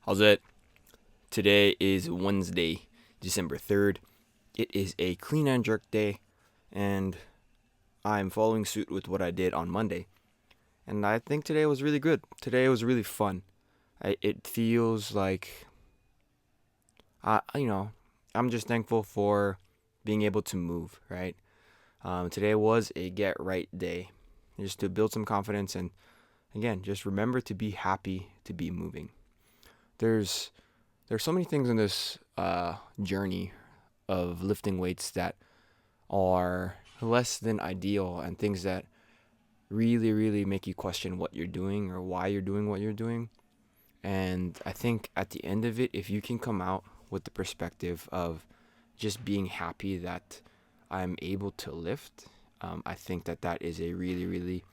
How's it? Today is Wednesday, December 3rd. It is a clean and jerk day, and I'm following suit with what I did on Monday. And I think today was really good. Today was really fun. It feels like, I, you know, I'm just thankful for being able to move, right? Today was a get right day, just to build some confidence and, again, just remember to be happy to be moving. There's there's so many things in this journey of lifting weights that are less than ideal and things that really, really make you question what you're doing or why you're doing what you're doing. And I think at the end of it, if you can come out with the perspective of just being happy that I'm able to lift, I think that that is a really, really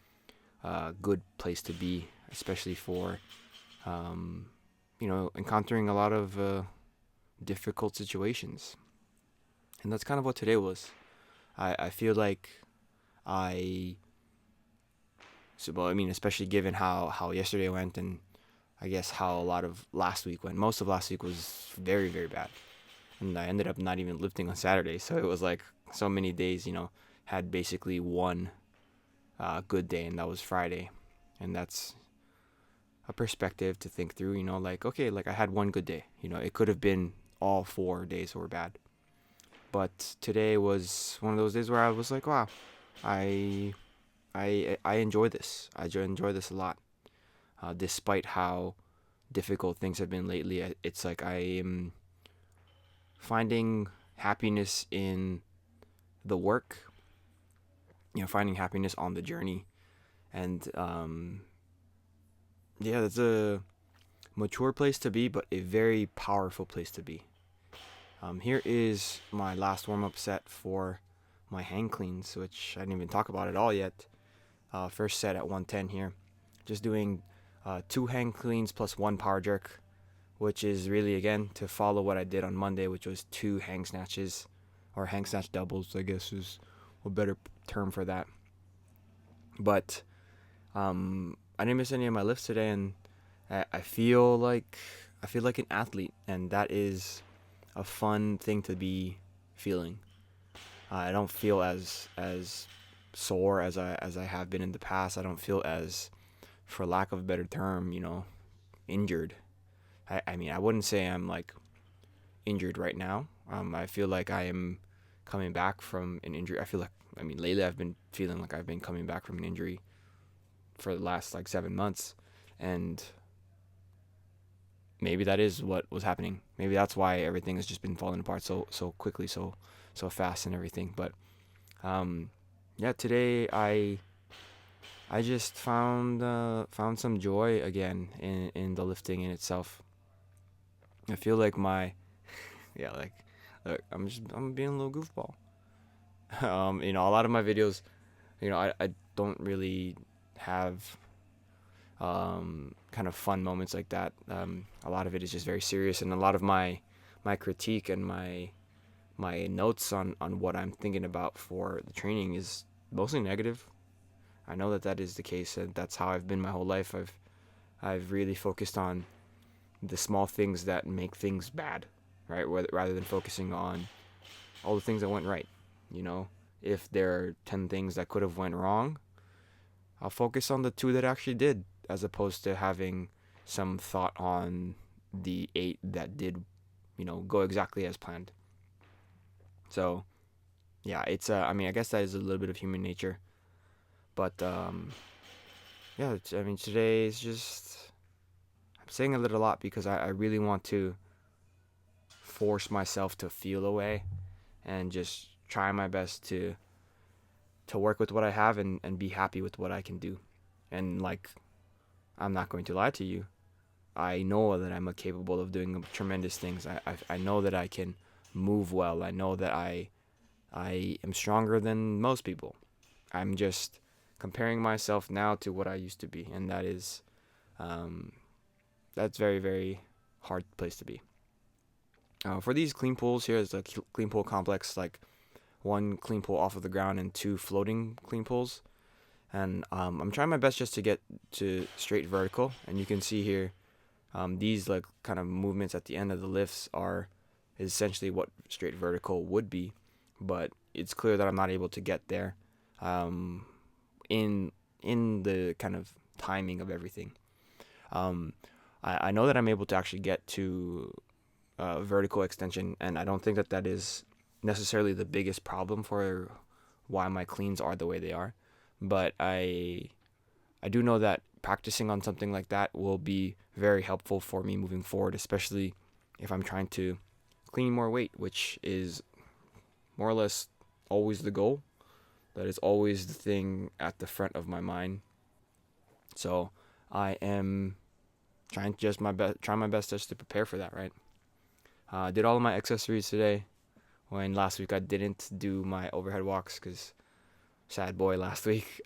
good place to be, especially for, um, encountering a lot of difficult situations. And that's kind of what today was. I feel like I, well, I mean, especially given how yesterday went and I guess how a lot of last week went. Most of last week was very, very bad. And I ended up not even lifting on Saturday. So it was like so many days, had basically one good day, and that was Friday. And that's a perspective to think through, like, okay, like I had one good day. It could have been all 4 days were bad. But today was one of those days where I was like, wow, I I enjoy this. Enjoy this a lot. Despite how difficult things have been lately, it's like I am finding happiness in the work. Finding happiness on the journey, and yeah, that's a mature place to be, but a very powerful place to be. Here is my last warm up set for my hang cleans, which I didn't even talk about at all yet. First set at 110 here. Just doing 2 hang cleans plus 1 power jerk, which is really, again, to follow what I did on Monday, which was 2 hang snatches, or hang snatch doubles, I guess is a better term for that. But I didn't miss any of my lifts today, and I feel like an athlete, and that is a fun thing to be feeling. I don't feel as sore as I have been in the past. I don't feel as, for lack of a better term, injured. I mean, I wouldn't say I'm like injured right now. I feel like I am coming back from an injury. I mean, lately I've been feeling like I've been coming back from an injury for the last like 7 months, and maybe that is what was happening. Maybe that's why everything has just been falling apart so quickly, so fast and everything. But yeah, today I just found some joy again in the lifting in itself. I feel like yeah, like, look, I'm being a little goofball. A lot of my videos, I don't really have kind of fun moments like that. A lot of it is just very serious, and a lot of my critique and my notes on what I'm thinking about for the training is mostly negative. I know that that is the case, and that's how I've been my whole life. I've really focused on the small things that make things bad, right? Rather than focusing on all the things that went right. If there are 10 things that could have went wrong, I'll focus on the 2 that actually did, as opposed to having some thought on the 8 that did, go exactly as planned. So yeah, it's I mean, I guess that is a little bit of human nature, but yeah, I mean, today is just, I'm saying a lot because I really want to force myself to feel away and just try my best to work with what I have and be happy with what I can do. And like, I'm not going to lie to you. I know that I'm capable of doing tremendous things. I know that I can move well. I know that I am stronger than most people. I'm just comparing myself now to what I used to be, and that is, that's very, very hard place to be. For these clean pulls, here is a clean pull complex, like 1 clean pull off of the ground and 2 floating clean pulls. And I'm trying my best just to get to straight vertical, and you can see here These like kind of movements at the end of the lifts is essentially what straight vertical would be, but it's clear that I'm not able to get there um, in the kind of timing of everything. I know that I'm able to actually get to vertical extension, and I don't think that is necessarily the biggest problem for why my cleans are the way they are. But I do know that practicing on something like that will be very helpful for me moving forward, especially if I'm trying to clean more weight, which is more or less always the goal. That is always the thing at the front of my mind. So I am trying my best just to prepare for that, right? I did all of my accessories today, when last week I didn't do my overhead walks because sad boy last week.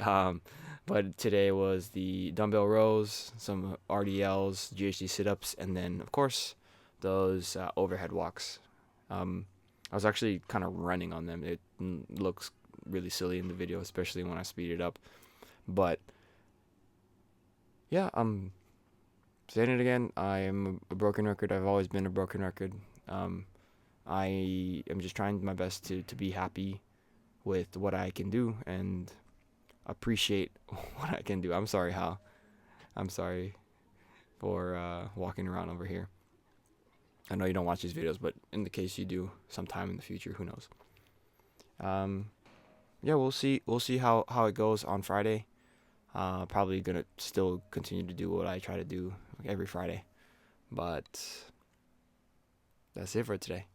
But today was the dumbbell rows, some RDLs, GHD sit-ups, and then of course those overhead walks. I was actually kind of running on them. It looks really silly in the video, especially when I speed it up. But yeah, I'm saying it again. I am a broken record. I've always been a broken record. I am just trying my best to be happy with what I can do and appreciate what I can do. I'm sorry, Hal. I'm sorry for walking around over here. I know you don't watch these videos, but in the case you do sometime in the future, who knows? Yeah, we'll see. We'll see how it goes on Friday. Probably gonna still continue to do what I try to do every Friday. But that's it for today.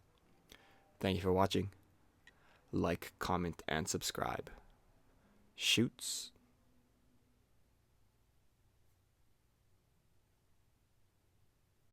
Thank you for watching. Like, comment, and subscribe. Shoots.